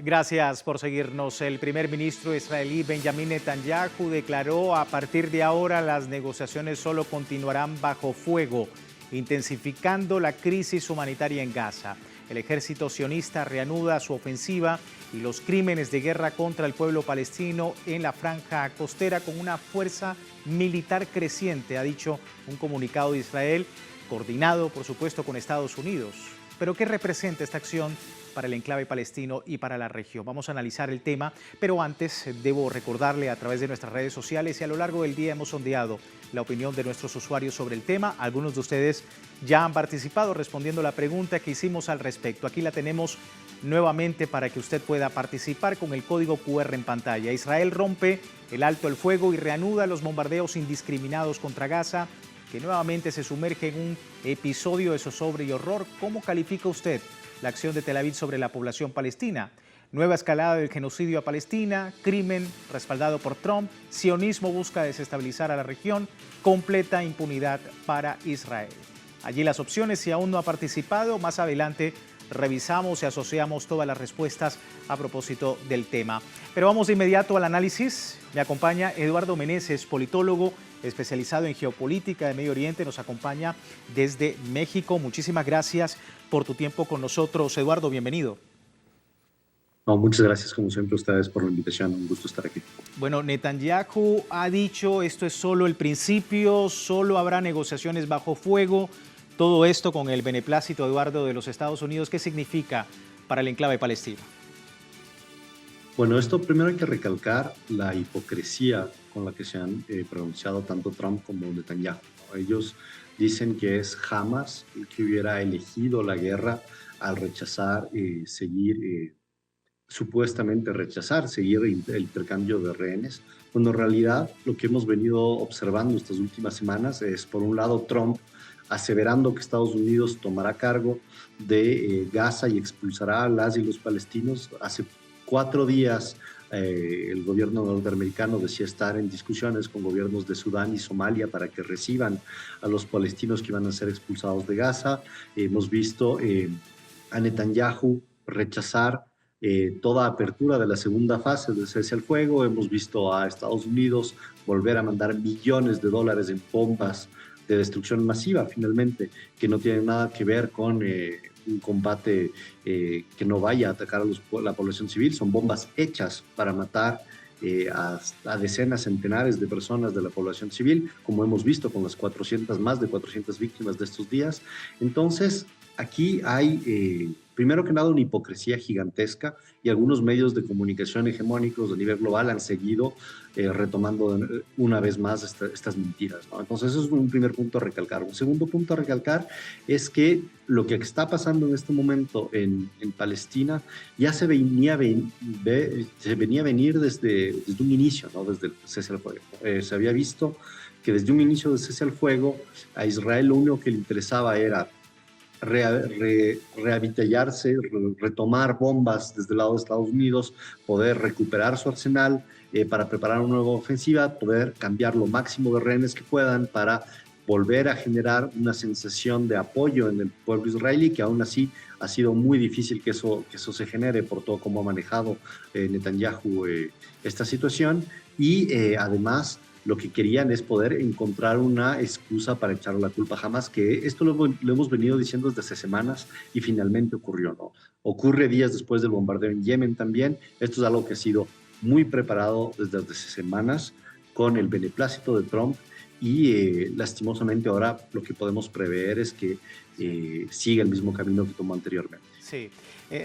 Gracias por seguirnos. El primer ministro israelí Benjamin Netanyahu declaró: a partir de ahora las negociaciones solo continuarán bajo fuego, intensificando la crisis humanitaria en Gaza. El ejército sionista reanuda su ofensiva y los crímenes de guerra contra el pueblo palestino en la franja costera con una fuerza militar creciente, ha dicho un comunicado de Israel, coordinado por supuesto con Estados Unidos. Pero ¿qué representa esta acción para el enclave palestino y para la región? Vamos a analizar el tema, pero antes debo recordarle a través de nuestras redes sociales y a lo largo del día hemos sondeado la opinión de nuestros usuarios sobre el tema. Algunos de ustedes ya han participado respondiendo la pregunta que hicimos al respecto. Aquí la tenemos nuevamente para que usted pueda participar con el código QR en pantalla. Israel rompe el alto el fuego y reanuda los bombardeos indiscriminados contra Gaza, que nuevamente se sumerge en un episodio de zozobra y horror. ¿Cómo califica usted la acción de Tel Aviv sobre la población palestina? Nueva escalada del genocidio a Palestina, crimen respaldado por Trump, sionismo busca desestabilizar a la región, completa impunidad para Israel. Allí las opciones. Si aún no ha participado, más adelante revisamos y asociamos todas las respuestas a propósito del tema. Pero vamos de inmediato al análisis. Me acompaña Eduardo Meneses, politólogo especializado en geopolítica de Medio Oriente, nos acompaña desde México. Muchísimas gracias por tu tiempo con nosotros. Eduardo, bienvenido. No, muchas gracias como siempre a ustedes por la invitación, un gusto estar aquí. Bueno, Netanyahu ha dicho esto es solo el principio, solo habrá negociaciones bajo fuego. Todo esto con el beneplácito, Eduardo, de los Estados Unidos. ¿Qué significa para el enclave palestino? Bueno, esto primero hay que recalcar la hipocresía con la que se han pronunciado tanto Trump como Netanyahu. Ellos dicen que es Hamas el que hubiera elegido la guerra al rechazar supuestamente seguir el intercambio de rehenes, cuando en realidad lo que hemos venido observando estas últimas semanas es, por un lado, Trump aseverando que Estados Unidos tomará cargo de Gaza y expulsará a las y los palestinos. Hace 4 días el gobierno norteamericano decía estar en discusiones con gobiernos de Sudán y Somalia para que reciban a los palestinos que iban a ser expulsados de Gaza. Hemos visto a Netanyahu rechazar toda apertura de la segunda fase del cese al fuego. Hemos visto a Estados Unidos volver a mandar millones de dólares en bombas de destrucción masiva, finalmente, que no tienen nada que ver con un combate que no vaya a atacar a la población civil. Son bombas hechas para matar a decenas, centenares de personas de la población civil, como hemos visto con las más de 400 víctimas de estos días. Entonces, aquí hay, primero que nada, una hipocresía gigantesca, y algunos medios de comunicación hegemónicos a nivel global han seguido retomando una vez más estas mentiras, ¿no? Entonces, eso es un primer punto a recalcar. Un segundo punto a recalcar es que lo que está pasando en este momento en Palestina ya se venía a venir desde un inicio, ¿no? Desde el cese al fuego. Se había visto que desde un inicio del cese al fuego a Israel lo único que le interesaba era reavitallarse, retomar bombas desde el lado de Estados Unidos, poder recuperar su arsenal para preparar una nueva ofensiva, poder cambiar lo máximo de rehenes que puedan para volver a generar una sensación de apoyo en el pueblo israelí, que aún así ha sido muy difícil que eso se genere por todo cómo ha manejado Netanyahu esta situación. Y además lo que querían es poder encontrar una excusa para echar la culpa a Hamas, que esto lo hemos venido diciendo desde hace semanas y finalmente ocurrió, ¿no? Ocurre días después del bombardeo en Yemen también. Esto es algo que ha sido muy preparado desde hace semanas con el beneplácito de Trump, y lastimosamente ahora lo que podemos prever es que siga el mismo camino que tomó anteriormente. Sí,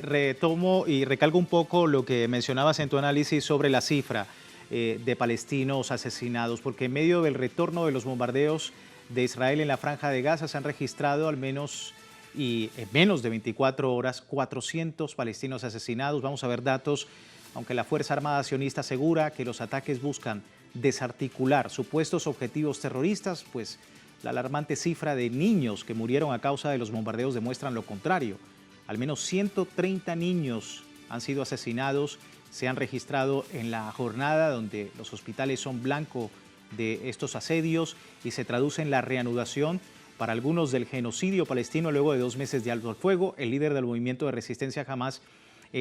retomo y recalco un poco lo que mencionabas en tu análisis sobre la cifra de palestinos asesinados, porque en medio del retorno de los bombardeos de Israel en la Franja de Gaza se han registrado al menos, y en menos de 24 horas, 400 palestinos asesinados. Vamos a ver datos. Aunque la Fuerza Armada sionista asegura que los ataques buscan desarticular supuestos objetivos terroristas, pues la alarmante cifra de niños que murieron a causa de los bombardeos demuestran lo contrario. Al menos 130 niños han sido asesinados, se han registrado en la jornada donde los hospitales son blanco de estos asedios, y se traduce en la reanudación para algunos del genocidio palestino luego de 2 meses de alto al fuego. El líder del movimiento de resistencia Hamas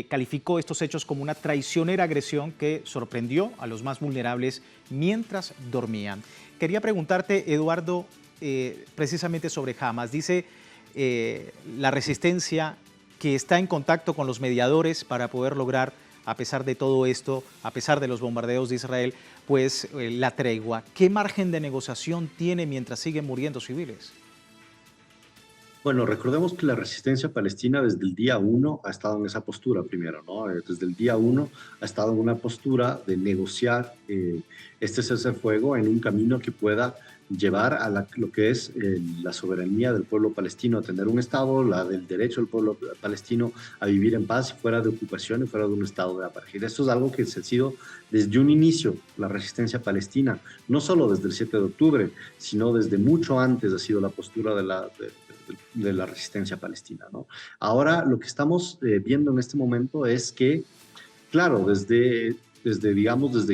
calificó estos hechos como una traicionera agresión que sorprendió a los más vulnerables mientras dormían. Quería preguntarte, Eduardo, precisamente sobre Hamas. Dice la resistencia que está en contacto con los mediadores para poder lograr, a pesar de todo esto, a pesar de los bombardeos de Israel, pues la tregua. ¿Qué margen de negociación tiene mientras siguen muriendo civiles? Bueno, recordemos que la resistencia palestina desde el día uno ha estado en esa postura primero, ¿no? Desde el día uno ha estado en una postura de negociar este cese al fuego en un camino que pueda llevar a lo que es la soberanía del pueblo palestino a tener un Estado, la del derecho del pueblo palestino a vivir en paz fuera de ocupación y fuera de un Estado de apartheid. Esto es algo que ha sido desde un inicio la resistencia palestina, no solo desde el 7 de octubre, sino desde mucho antes ha sido la postura de la resistencia palestina, ¿no? Ahora lo que estamos viendo en este momento es que, claro, desde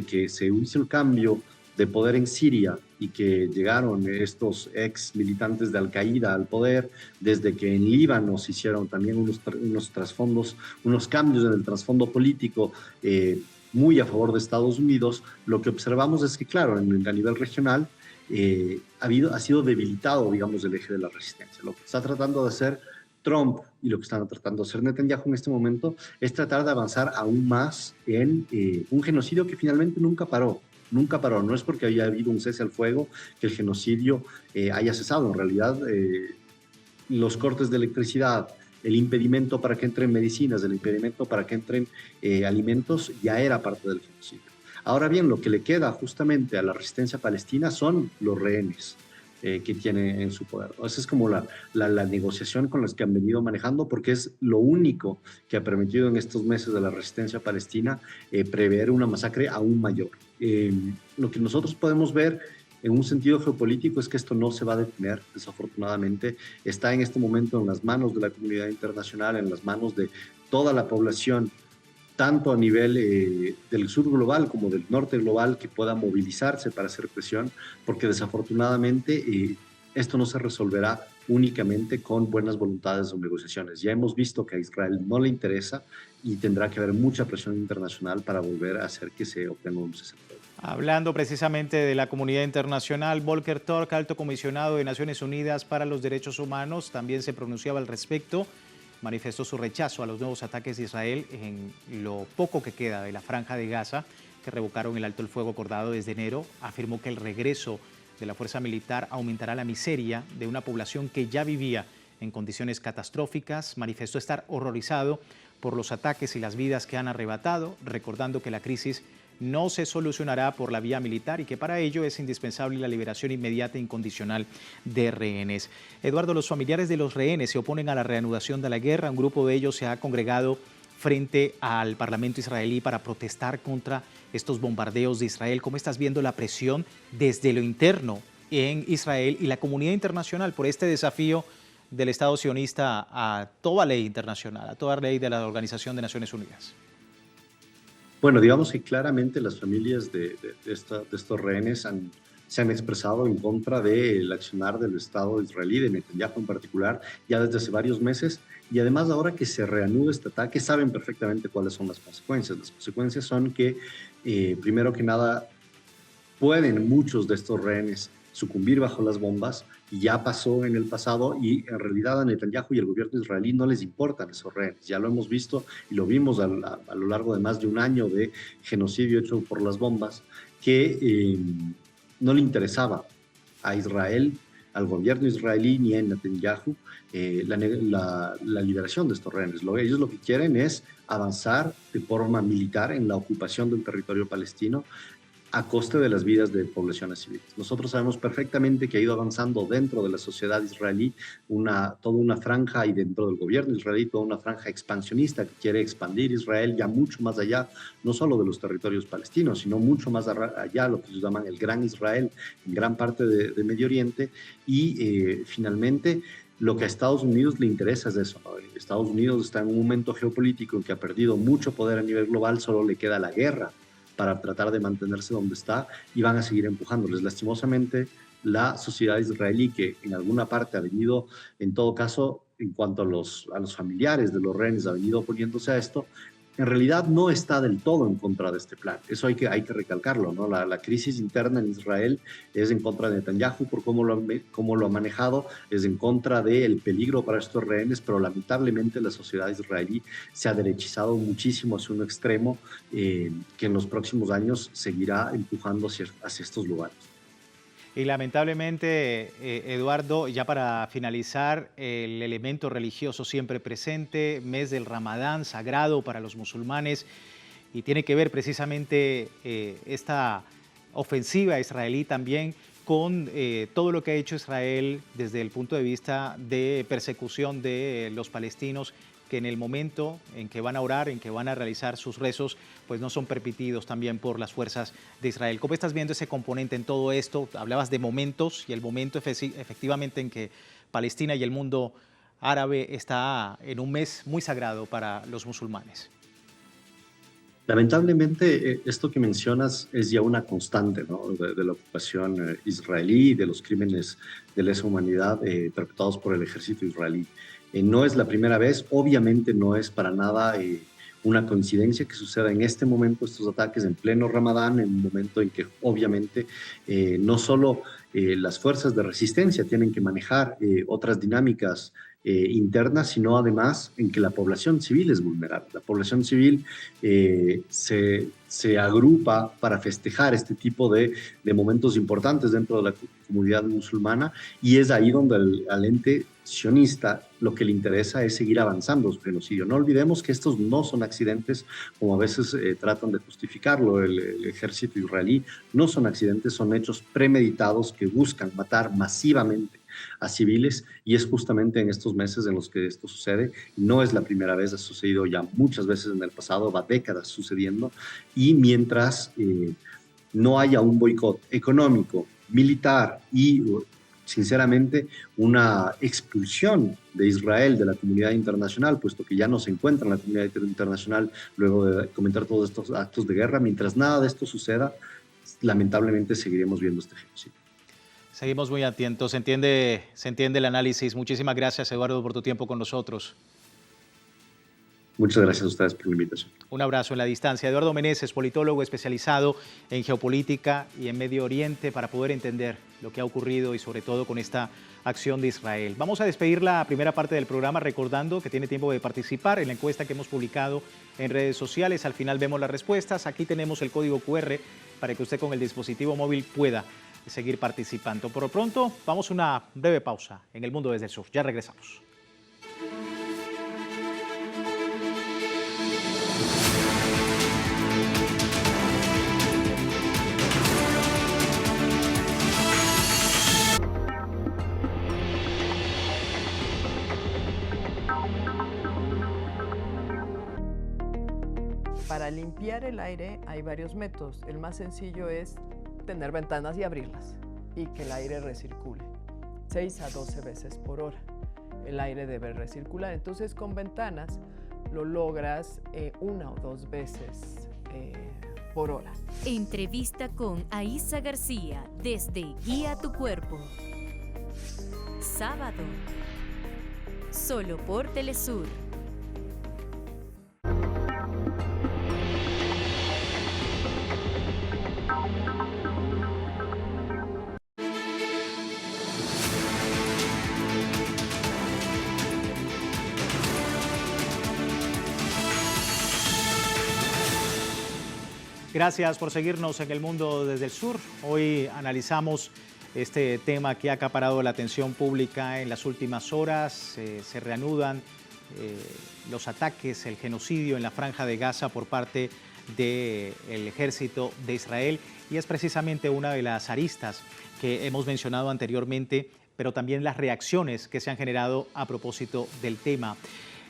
que se hizo el cambio de poder en Siria y que llegaron estos ex militantes de Al-Qaeda al poder, desde que en Líbano se hicieron también unos trasfondos, unos cambios en el trasfondo político muy a favor de Estados Unidos, lo que observamos es que, claro, a nivel regional, ha sido debilitado, digamos, el eje de la resistencia. Lo que está tratando de hacer Trump y lo que están tratando de hacer Netanyahu en este momento es tratar de avanzar aún más en un genocidio que finalmente nunca paró. Nunca paró. No es porque haya habido un cese al fuego que el genocidio haya cesado. En realidad, los cortes de electricidad, el impedimento para que entren medicinas, el impedimento para que entren alimentos, ya era parte del genocidio. Ahora bien, lo que le queda justamente a la resistencia palestina son los rehenes que tiene en su poder. Esa es como la negociación con las que han venido manejando, porque es lo único que ha permitido en estos meses de la resistencia palestina prever una masacre aún mayor. Lo que nosotros podemos ver en un sentido geopolítico es que esto no se va a detener, desafortunadamente. Está en este momento en las manos de la comunidad internacional, en las manos de toda la población, tanto a nivel del sur global como del norte global, que pueda movilizarse para hacer presión, porque desafortunadamente esto no se resolverá únicamente con buenas voluntades o negociaciones. Ya hemos visto que a Israel no le interesa y tendrá que haber mucha presión internacional para volver a hacer que se obtenga un cese al fuego. Hablando precisamente de la comunidad internacional, Volker Turk, alto comisionado de Naciones Unidas para los Derechos Humanos, también se pronunciaba al respecto. Manifestó su rechazo a los nuevos ataques de Israel en lo poco que queda de la franja de Gaza, que revocaron el alto el fuego acordado desde enero. Afirmó que el regreso de la fuerza militar aumentará la miseria de una población que ya vivía en condiciones catastróficas. Manifestó estar horrorizado por los ataques y las vidas que han arrebatado, recordando que la crisis no se solucionará por la vía militar y que para ello es indispensable la liberación inmediata e incondicional de rehenes. Eduardo, los familiares de los rehenes se oponen a la reanudación de la guerra. Un grupo de ellos se ha congregado frente al Parlamento israelí para protestar contra estos bombardeos de Israel. ¿Cómo estás viendo la presión desde lo interno en Israel y la comunidad internacional por este desafío del Estado sionista a toda ley internacional, a toda ley de la Organización de Naciones Unidas? Bueno, digamos que claramente las familias de estos rehenes se han expresado en contra del accionar del Estado israelí, de Netanyahu en particular, ya desde hace varios meses. Y además, ahora que se reanuda este ataque, saben perfectamente cuáles son las consecuencias. Las consecuencias son que, primero que nada, pueden muchos de estos rehenes sucumbir bajo las bombas, y ya pasó en el pasado, y en realidad a Netanyahu y el gobierno israelí no les importan esos rehenes. Ya lo hemos visto y lo vimos a lo largo de más de un año de genocidio hecho por las bombas, que no le interesaba a Israel, al gobierno israelí ni a Netanyahu la liberación de estos rehenes. Ellos lo que quieren es avanzar de forma militar en la ocupación del territorio palestino a coste de las vidas de poblaciones civiles. Nosotros sabemos perfectamente que ha ido avanzando dentro de la sociedad israelí toda una franja, y dentro del gobierno israelí toda una franja expansionista que quiere expandir Israel ya mucho más allá, no solo de los territorios palestinos, sino mucho más allá, lo que ellos llaman el Gran Israel, en gran parte de Medio Oriente, y finalmente lo que a Estados Unidos le interesa es eso, ¿no? Estados Unidos está en un momento geopolítico en que ha perdido mucho poder a nivel global, solo le queda la guerra para tratar de mantenerse donde está, y van a seguir empujándoles. Lastimosamente, la sociedad israelí, que en alguna parte ha venido, en todo caso, en cuanto a los familiares de los rehenes ha venido oponiéndose a esto, en realidad no está del todo en contra de este plan. Eso hay que recalcarlo, ¿no? La crisis interna en Israel es en contra de Netanyahu por cómo lo ha manejado, es en contra del peligro para estos rehenes, pero lamentablemente la sociedad israelí se ha derechizado muchísimo hacia un extremo que en los próximos años seguirá empujando hacia estos lugares. Y lamentablemente, Eduardo, ya para finalizar, el elemento religioso siempre presente, mes del Ramadán, sagrado para los musulmanes, y tiene que ver precisamente esta ofensiva israelí también con todo lo que ha hecho Israel desde el punto de vista de persecución de los palestinos, que en el momento en que van a orar, en que van a realizar sus rezos, pues no son permitidos también por las fuerzas de Israel. ¿Cómo estás viendo ese componente en todo esto? Hablabas de momentos y el momento efectivamente en que Palestina y el mundo árabe está en un mes muy sagrado para los musulmanes. Lamentablemente, esto que mencionas es ya una constante, ¿no? de la ocupación israelí, de los crímenes de lesa humanidad perpetrados por el ejército israelí. No es la primera vez, obviamente no es para nada una coincidencia que suceda en este momento estos ataques en pleno Ramadán, en un momento en que obviamente no solo las fuerzas de resistencia tienen que manejar otras dinámicas internas, sino además en que la población civil es vulnerable. La población civil se agrupa para festejar este tipo de momentos importantes dentro de la comunidad musulmana, y es ahí donde al ente sionista lo que le interesa es seguir avanzando su genocidio. No olvidemos que estos no son accidentes, como a veces tratan de justificarlo el ejército israelí. No son accidentes, son hechos premeditados que buscan matar masivamente a civiles, y es justamente en estos meses en los que esto sucede. No es la primera vez, ha sucedido ya muchas veces en el pasado, va décadas sucediendo, y mientras no haya un boicot económico, militar y sinceramente una expulsión de Israel de la comunidad internacional, puesto que ya no se encuentra en la comunidad internacional luego de cometer todos estos actos de guerra, mientras nada de esto suceda, lamentablemente seguiremos viendo este genocidio. Seguimos muy atentos, se entiende el análisis. Muchísimas gracias, Eduardo, por tu tiempo con nosotros. Muchas gracias a ustedes por la invitación. Un abrazo en la distancia. Eduardo Meneses, politólogo especializado en geopolítica y en Medio Oriente, para poder entender lo que ha ocurrido y sobre todo con esta acción de Israel. Vamos a despedir la primera parte del programa recordando que tiene tiempo de participar en la encuesta que hemos publicado en redes sociales. Al final vemos las respuestas. Aquí tenemos el código QR para que usted con el dispositivo móvil pueda seguir participando. Por lo pronto, vamos a una breve pausa en El Mundo desde el Sur. Ya regresamos. Para limpiar el aire hay varios métodos. El más sencillo es tener ventanas y abrirlas y que el aire recircule 6 a 12 veces por hora. El aire debe recircular. Entonces, con ventanas lo logras 1 o 2 veces por hora. Entrevista con Aísa García desde Guía tu Cuerpo. Sábado. Solo por Telesur. Gracias por seguirnos en El Mundo desde el Sur. Hoy analizamos este tema que ha acaparado la atención pública en las últimas horas. Se reanudan los ataques, el genocidio en la Franja de Gaza por parte del ejército de Israel, y es precisamente una de las aristas que hemos mencionado anteriormente, pero también las reacciones que se han generado a propósito del tema.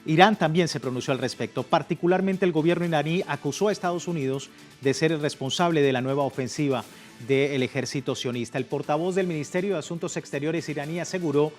Irán también se pronunció al respecto. Particularmente el gobierno iraní acusó a Estados Unidos de ser el responsable de la nueva ofensiva del ejército sionista. El portavoz del Ministerio de Asuntos Exteriores iraní aseguró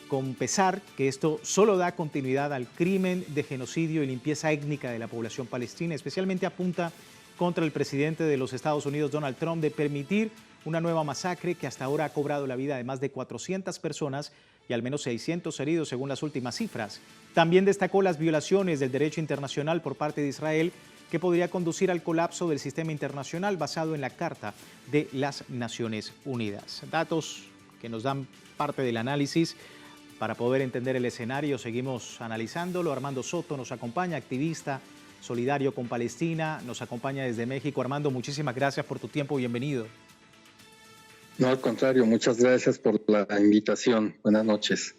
con pesar que esto solo da continuidad al crimen de genocidio y limpieza étnica de la población palestina. Especialmente apunta contra el presidente de los Estados Unidos, Donald Trump, de permitir una nueva masacre que hasta ahora ha cobrado la vida de más de 400 personas y al menos 600 heridos según las últimas cifras. También destacó las violaciones del derecho internacional por parte de Israel, que podría conducir al colapso del sistema internacional basado en la Carta de las Naciones Unidas. Datos que nos dan parte del análisis para poder entender el escenario. Seguimos analizándolo. Armando Soto nos acompaña, activista solidario con Palestina, nos acompaña desde México. Armando, muchísimas gracias por tu tiempo, bienvenido. No, al contrario, muchas gracias por la invitación. Buenas noches.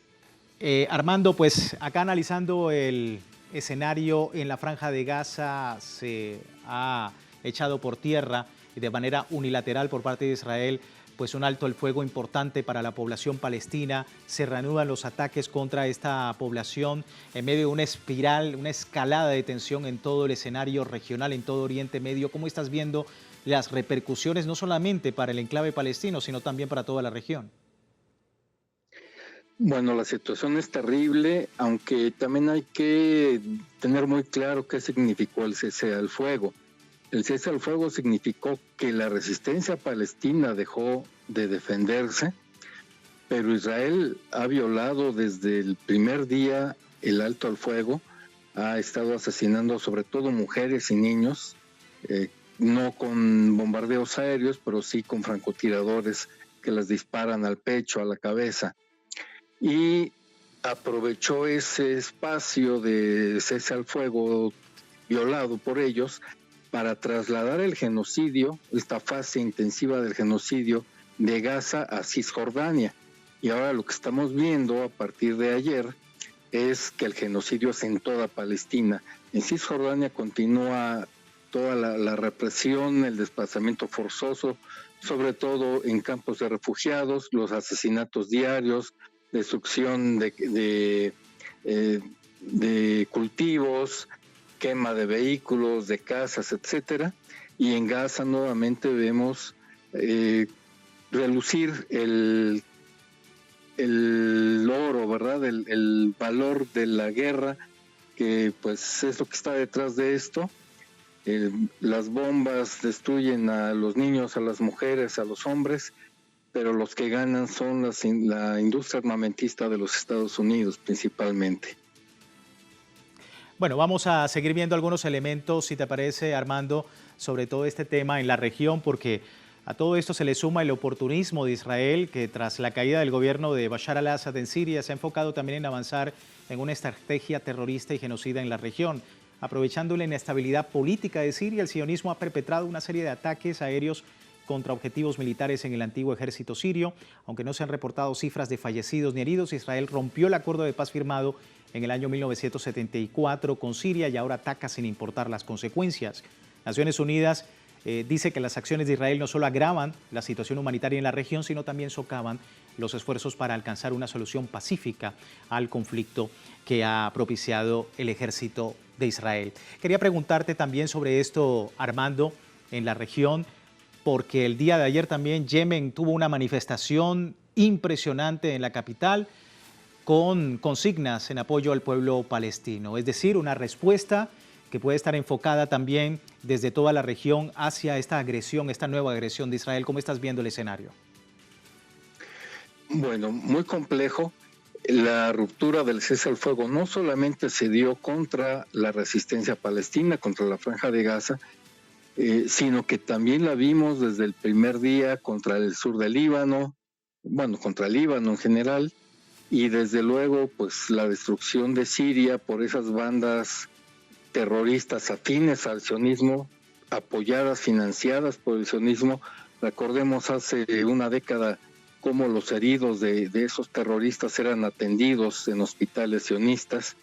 Armando, pues acá analizando el escenario en la Franja de Gaza, se ha echado por tierra y de manera unilateral por parte de Israel pues un alto el fuego importante para la población palestina. Se reanudan los ataques contra esta población en medio de una espiral, una escalada de tensión en todo el escenario regional, en todo Oriente Medio. ¿Cómo estás viendo las repercusiones no solamente para el enclave palestino, sino también para toda la región? Bueno, la situación es terrible, aunque también hay que tener muy claro qué significó el cese al fuego. El cese al fuego significó que la resistencia palestina dejó de defenderse, pero Israel ha violado desde el primer día el alto al fuego, ha estado asesinando sobre todo mujeres y niños, no con bombardeos aéreos, pero sí con francotiradores que las disparan al pecho, a la cabeza. Y aprovechó ese espacio de cese al fuego violado por ellos para trasladar el genocidio, esta fase intensiva del genocidio de Gaza a Cisjordania. Y ahora lo que estamos viendo a partir de ayer es que el genocidio es en toda Palestina. En Cisjordania continúa toda la represión, el desplazamiento forzoso, sobre todo en campos de refugiados, los asesinatos diarios, destrucción de cultivos, quema de vehículos, de casas, etcétera. Y en Gaza nuevamente vemos relucir el oro, ¿verdad? El valor de la guerra, que pues es lo que está detrás de esto. Las bombas destruyen a los niños, a las mujeres, a los hombres, pero los que ganan son la industria armamentista de los Estados Unidos principalmente. Bueno, vamos a seguir viendo algunos elementos, si te parece, Armando, sobre todo este tema en la región, porque a todo esto se le suma el oportunismo de Israel, que tras la caída del gobierno de Bashar al-Assad en Siria se ha enfocado también en avanzar en una estrategia terrorista y genocida en la región. Aprovechando la inestabilidad política de Siria, el sionismo ha perpetrado una serie de ataques aéreos contra objetivos militares en el antiguo ejército sirio. Aunque no se han reportado cifras de fallecidos ni heridos, Israel rompió el acuerdo de paz firmado en el año 1974 con Siria y ahora ataca sin importar las consecuencias. Naciones Unidas dice que las acciones de Israel no solo agravan la situación humanitaria en la región, sino también socavan los esfuerzos para alcanzar una solución pacífica al conflicto que ha propiciado el ejército de Israel. Quería preguntarte también sobre esto, Armando, en la región, porque el día de ayer también Yemen tuvo una manifestación impresionante en la capital con consignas en apoyo al pueblo palestino, es decir, una respuesta que puede estar enfocada también desde toda la región hacia esta agresión, esta nueva agresión de Israel. ¿Cómo estás viendo el escenario? Bueno, muy complejo. La ruptura del cese al fuego no solamente se dio contra la resistencia palestina, contra la Franja de Gaza, sino que también la vimos desde el primer día contra el sur del Líbano, bueno, contra el Líbano en general, y desde luego pues la destrucción de Siria por esas bandas terroristas afines al sionismo, apoyadas, financiadas por el sionismo. Recordemos hace una década cómo los heridos de esos terroristas eran atendidos en hospitales sionistas.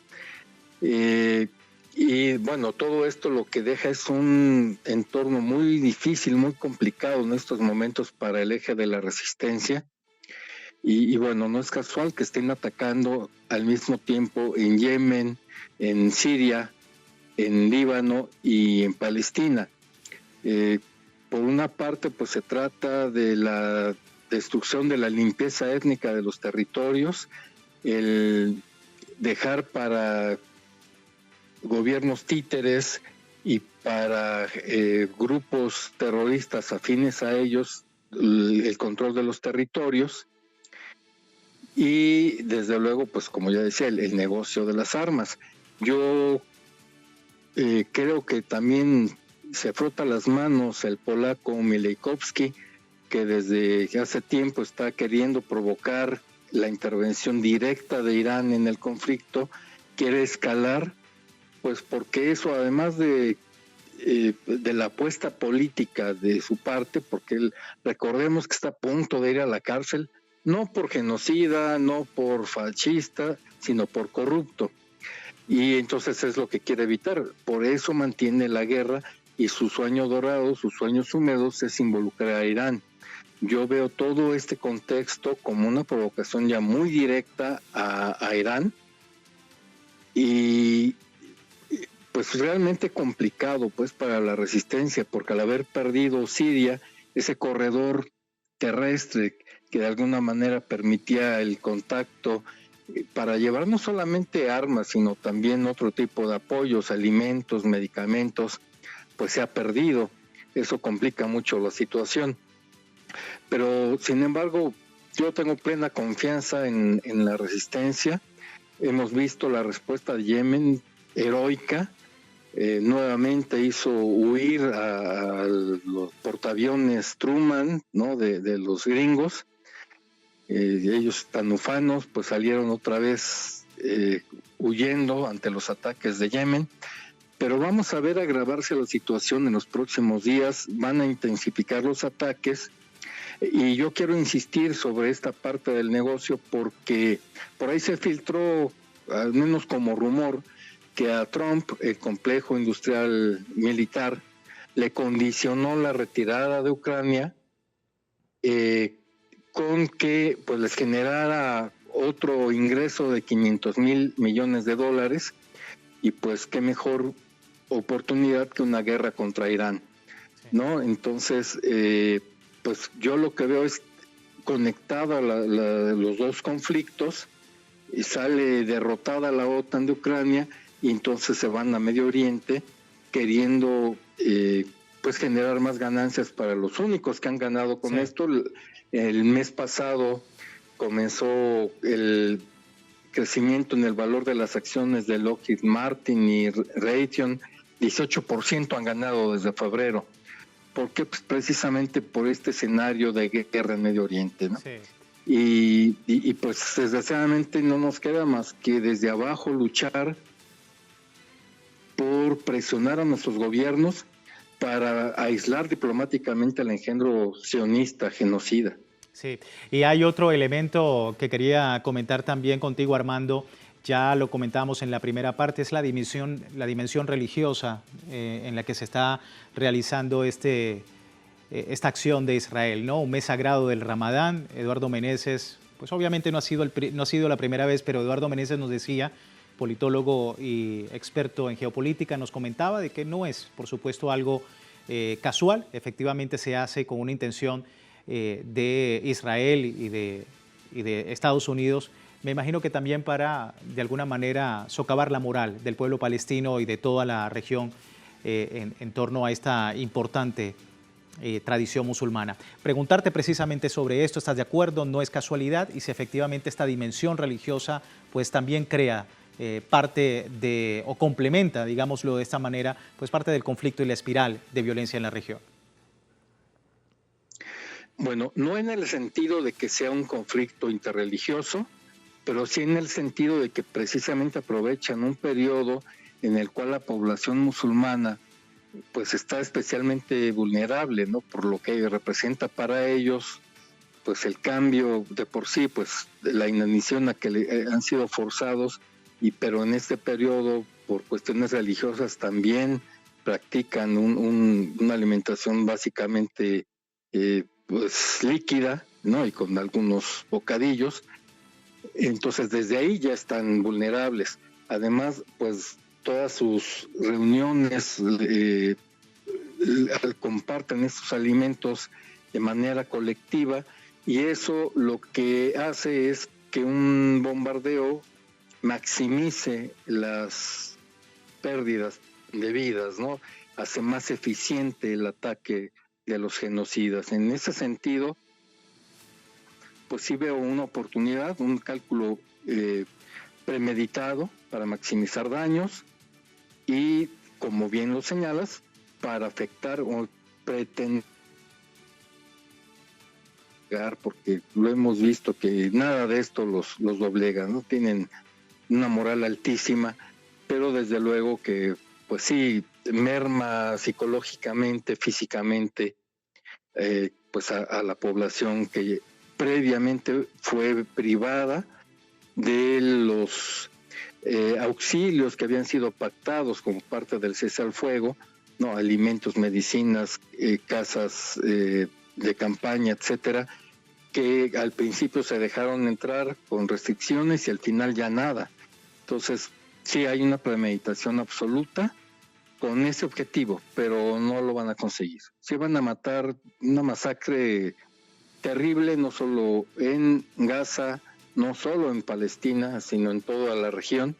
Y bueno, todo esto lo que deja es un entorno muy difícil, muy complicado en estos momentos para el eje de la resistencia. Y bueno, no es casual que estén atacando al mismo tiempo en Yemen, en Siria, en Líbano y en Palestina. Por una parte, pues se trata de la destrucción de la limpieza étnica de los territorios, el dejar para gobiernos títeres y para grupos terroristas afines a ellos el control de los territorios. y desde luego, pues como ya decía, el negocio de las armas. Yo creo que también se frota las manos el polaco Milejkowski, que desde hace tiempo está queriendo provocar la intervención directa de Irán en el conflicto, quiere escalar, pues porque eso, además de la apuesta política de su parte, porque él, recordemos que está a punto de ir a la cárcel, no por genocida, no por fascista, sino por corrupto. Y entonces es lo que quiere evitar, por eso mantiene la guerra, y su sueño dorado, sus sueños húmedos es involucrar a Irán. Yo veo todo este contexto como una provocación ya muy directa a Irán, y pues realmente complicado pues para la resistencia, porque al haber perdido Siria, ese corredor terrestre que de alguna manera permitía el contacto para llevar no solamente armas, sino también otro tipo de apoyos, alimentos, medicamentos, pues se ha perdido. Eso complica mucho la situación. Pero, sin embargo, yo tengo plena confianza en la resistencia. Hemos visto la respuesta de Yemen, heroica. Nuevamente hizo huir a los portaaviones Truman, ¿no?, de los gringos. Ellos tan ufanos, pues salieron otra vez huyendo ante los ataques de Yemen. Pero vamos a ver agravarse la situación en los próximos días, van a intensificar los ataques, y yo quiero insistir sobre esta parte del negocio porque por ahí se filtró, al menos como rumor, que a Trump el complejo industrial militar le condicionó la retirada de Ucrania con que pues les generara otro ingreso de $500 millones, y pues qué mejor oportunidad que una guerra contra Irán, ¿no? Entonces, pues yo lo que veo es conectada los dos conflictos, y sale derrotada la OTAN de Ucrania, y entonces se van a Medio Oriente queriendo pues generar más ganancias para los únicos que han ganado con esto. El mes pasado comenzó el crecimiento en el valor de las acciones de Lockheed Martin y Raytheon, 18% han ganado desde febrero. ¿Por qué? Pues precisamente por este escenario de guerra en Medio Oriente, ¿no? Sí. Y pues desgraciadamente no nos queda más que desde abajo luchar por presionar a nuestros gobiernos para aislar diplomáticamente al engendro sionista, genocida. Sí, y hay otro elemento que quería comentar también contigo, Armando. Ya lo comentamos en la primera parte, es la dimensión religiosa en la que se está realizando esta acción de Israel, ¿no? Un mes sagrado del Ramadán. Eduardo Meneses, pues obviamente no ha sido la primera vez, pero Eduardo Meneses nos decía, politólogo y experto en geopolítica, nos comentaba de que no es, por supuesto, algo casual. Efectivamente se hace con una intención de Israel y de Estados Unidos. Me imagino que también para, de alguna manera, socavar la moral del pueblo palestino y de toda la región en torno a esta importante tradición musulmana. Preguntarte precisamente sobre esto, ¿estás de acuerdo? ¿No es casualidad? Y si efectivamente esta dimensión religiosa pues también crea parte de, o complementa, digámoslo de esta manera, pues parte del conflicto y la espiral de violencia en la región. Bueno, no en el sentido de que sea un conflicto interreligioso, pero sí en el sentido de que precisamente aprovechan un periodo en el cual la población musulmana pues está especialmente vulnerable, ¿no? Por lo que representa para ellos pues el cambio de por sí, pues la inanición a que han sido forzados, pero en este periodo por cuestiones religiosas también practican una alimentación básicamente pues líquida, ¿no? Y con algunos bocadillos. Entonces desde ahí ya están vulnerables. Además, pues todas sus reuniones comparten estos alimentos de manera colectiva, y eso lo que hace es que un bombardeo maximice las pérdidas de vidas, ¿no? Hace más eficiente el ataque de los genocidas. En ese sentido, pues sí veo una oportunidad, un cálculo premeditado para maximizar daños y, como bien lo señalas, para afectar o pretender, porque lo hemos visto que nada de esto los doblega, ¿no? Tienen una moral altísima, pero desde luego que pues sí merma psicológicamente, físicamente, pues a la población que previamente fue privada de los auxilios que habían sido pactados como parte del cese al fuego, no, alimentos, medicinas, casas de campaña, etcétera, que al principio se dejaron entrar con restricciones y al final ya nada. Entonces, sí hay una premeditación absoluta con ese objetivo, pero no lo van a conseguir. Sí van a matar, una masacre terrible, no solo en Gaza, no solo en Palestina, sino en toda la región,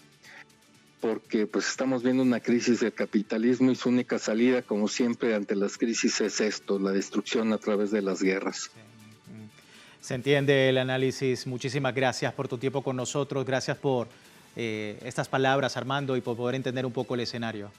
porque pues estamos viendo una crisis del capitalismo y su única salida, como siempre, ante las crisis es esto, la destrucción a través de las guerras. Se entiende el análisis. Muchísimas gracias por tu tiempo con nosotros. Gracias por estas palabras, Armando, y por poder entender un poco el escenario.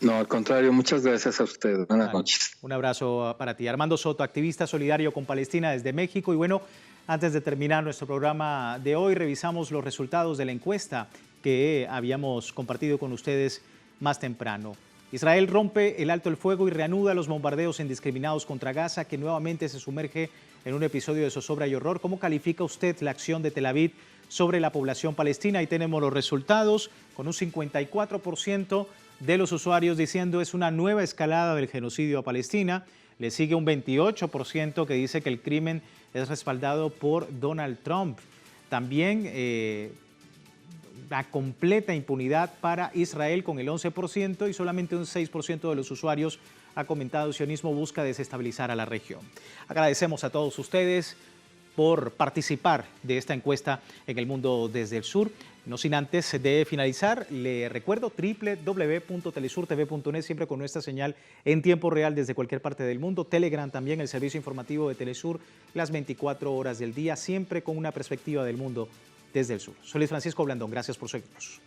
No, al contrario, muchas gracias a ustedes. Buenas noches. Un abrazo para ti. Armando Soto, activista solidario con Palestina desde México. Y bueno, antes de terminar nuestro programa de hoy, revisamos los resultados de la encuesta que habíamos compartido con ustedes más temprano. Israel rompe el alto el fuego y reanuda los bombardeos indiscriminados contra Gaza, que nuevamente se sumerge en un episodio de zozobra y horror. ¿Cómo califica usted la acción de Tel Aviv sobre la población palestina? Ahí tenemos los resultados, con un 54% de los usuarios diciendo es una nueva escalada del genocidio a Palestina. Le sigue un 28% que dice que el crimen es respaldado por Donald Trump. También la completa impunidad para Israel con el 11% y solamente un 6% de los usuarios ha comentado: el sionismo busca desestabilizar a la región. Agradecemos a todos ustedes por participar de esta encuesta en El Mundo desde el Sur. No sin antes de finalizar, le recuerdo www.telesurtv.net, siempre con nuestra señal en tiempo real desde cualquier parte del mundo. Telegram también, el servicio informativo de Telesur, las 24 horas del día, siempre con una perspectiva del mundo desde el sur. Soy Luis Francisco Blandón, gracias por seguirnos.